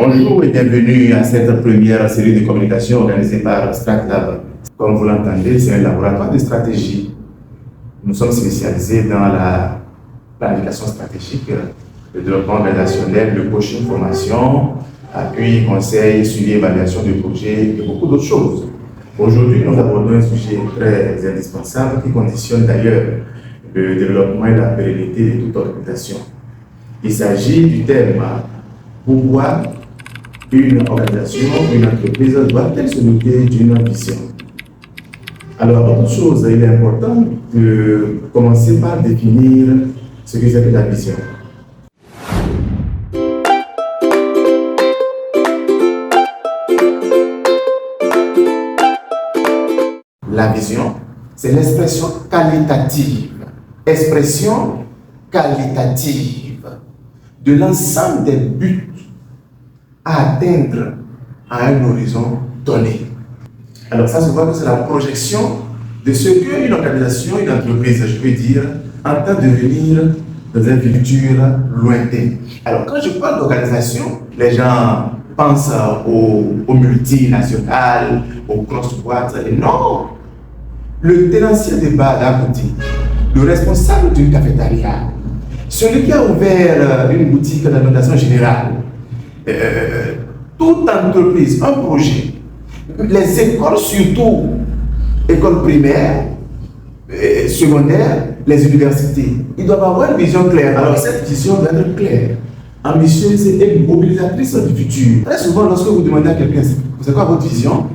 Bonjour et bienvenue à cette première série de communication organisée par StratLab. Comme vous l'entendez, c'est un laboratoire de stratégie. Nous sommes spécialisés dans la planification stratégique, le développement organisationnel, le coaching, formation, appui, conseil, suivi, évaluation de projets et beaucoup d'autres choses. Aujourd'hui, nous abordons un sujet très indispensable qui conditionne d'ailleurs le développement et la pérennité de toute organisation. Il s'agit du thème « Pourquoi une organisation, une entreprise doit-elle se doter d'une vision ?» Alors, autre chose, il est important de commencer par définir ce que c'est que la vision. La vision, c'est l'expression qualitative de l'ensemble des buts à atteindre à un horizon donné. Alors ça se voit que c'est la projection de ce qu'une organisation, une entreprise, je veux dire, entend devenir dans un futur lointain. Alors quand je parle d'organisation, les gens pensent aux multinationales, aux grosses boîtes, et non. Le tenancier de bar d'un côté, le responsable d'une cafétéria, celui qui a ouvert une boutique d'alimentation générale, toute entreprise, un projet, les écoles surtout, écoles primaires, secondaires, les universités, ils doivent avoir une vision claire. Alors cette vision doit être claire, ambitieuse et mobilisatrice du futur. Très souvent, lorsque vous demandez à quelqu'un, c'est quoi votre vision?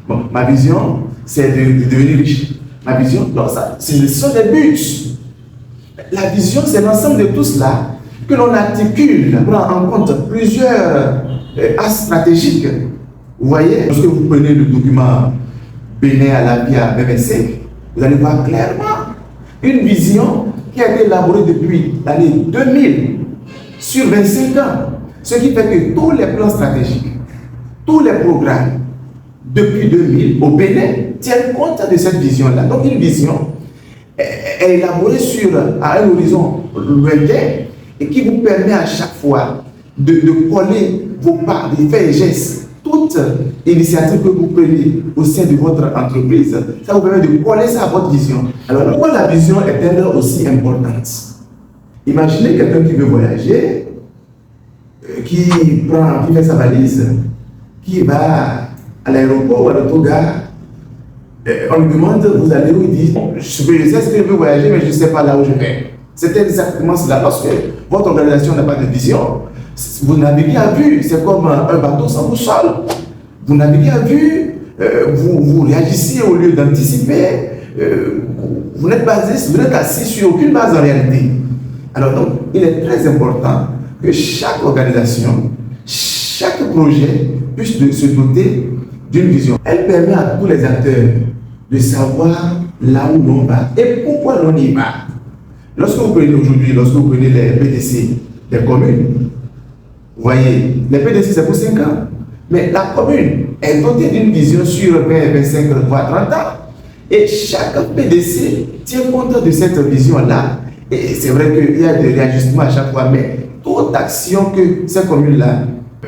Bon, ma vision, c'est de devenir riche. Ma vision, non, ça, ce sont des buts. La vision, c'est l'ensemble de tout cela que l'on articule, prend en compte plusieurs axes stratégiques. Vous voyez, lorsque vous prenez le document Bénin à la vie à 2025, vous allez voir clairement une vision qui a été élaborée depuis l'année 2000 sur 25 ans. Ce qui fait que tous les plans stratégiques, tous les programmes depuis 2000 au Bénin tiennent compte de cette vision-là. Donc une vision est élaborée à un horizon lointain et qui vous permet à chaque fois de coller vos pas, de faire et gestes. Toute initiative que vous prenez au sein de votre entreprise, ça vous permet de coller ça à votre vision. Alors pourquoi la vision est-elle aussi importante? Imaginez quelqu'un qui veut voyager, qui fait sa valise, qui va à l'aéroport ou à l'autogare. On lui demande, vous allez où? Il dit, je sais ce que je veux voyager, mais je ne sais pas là où je vais. C'était exactement cela. Lorsque votre organisation n'a pas de vision, vous n'avez rien vu. C'est comme un bateau sans boussole. Vous n'avez rien vu. Vous réagissez au lieu d'anticiper. Vous n'êtes assis sur aucune base en réalité. Alors donc, il est très important que chaque organisation, chaque projet puisse se doter d'une vision. Elle permet à tous les acteurs de savoir là où l'on va et pourquoi l'on y va. Lorsque vous prenez les PDC des communes, vous voyez, les PDC c'est pour 5 ans, mais la commune est dotée d'une vision sur 20, 25, voire 30 ans. Et chaque PDC tient compte de cette vision-là. Et c'est vrai qu'il y a des réajustements à chaque fois, mais toute action que ces communes-là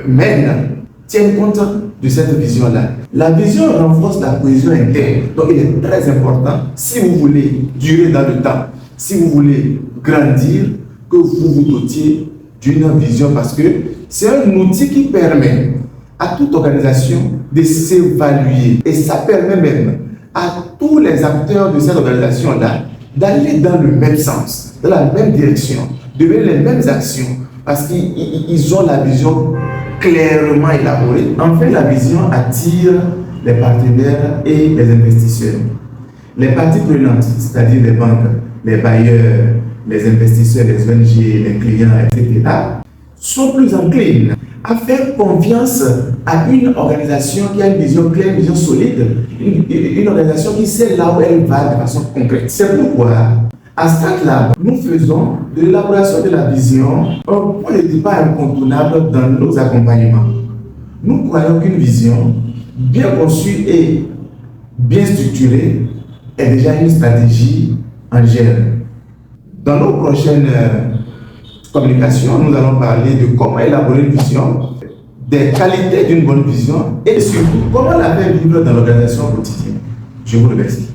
mènent tient compte de cette vision-là. La vision renforce la cohésion interne. Donc il est très important, si vous voulez durer dans le temps, si vous voulez grandir, que vous vous dotiez d'une vision, parce que c'est un outil qui permet à toute organisation de s'évaluer. Et ça permet même à tous les acteurs de cette organisation-là d'aller dans le même sens, dans la même direction, de mener les mêmes actions, parce qu'ils ont la vision clairement élaborée. Enfin, la vision attire les partenaires et les investisseurs. Les parties prenantes, c'est-à-dire les banques, les bailleurs, les investisseurs, les ONG, les clients, etc., sont plus enclines à faire confiance à une organisation qui a une vision claire, une vision solide, une organisation qui sait là où elle va de façon concrète. C'est pourquoi, à StratLab, nous faisons de l'élaboration de la vision un point de départ incontournable dans nos accompagnements. Nous croyons qu'une vision bien conçue et bien structurée est déjà une stratégie en germe. Dans nos prochaines communications, nous allons parler de comment élaborer une vision des qualités d'une bonne vision et surtout comment la faire vivre dans l'organisation quotidienne. Je vous remercie.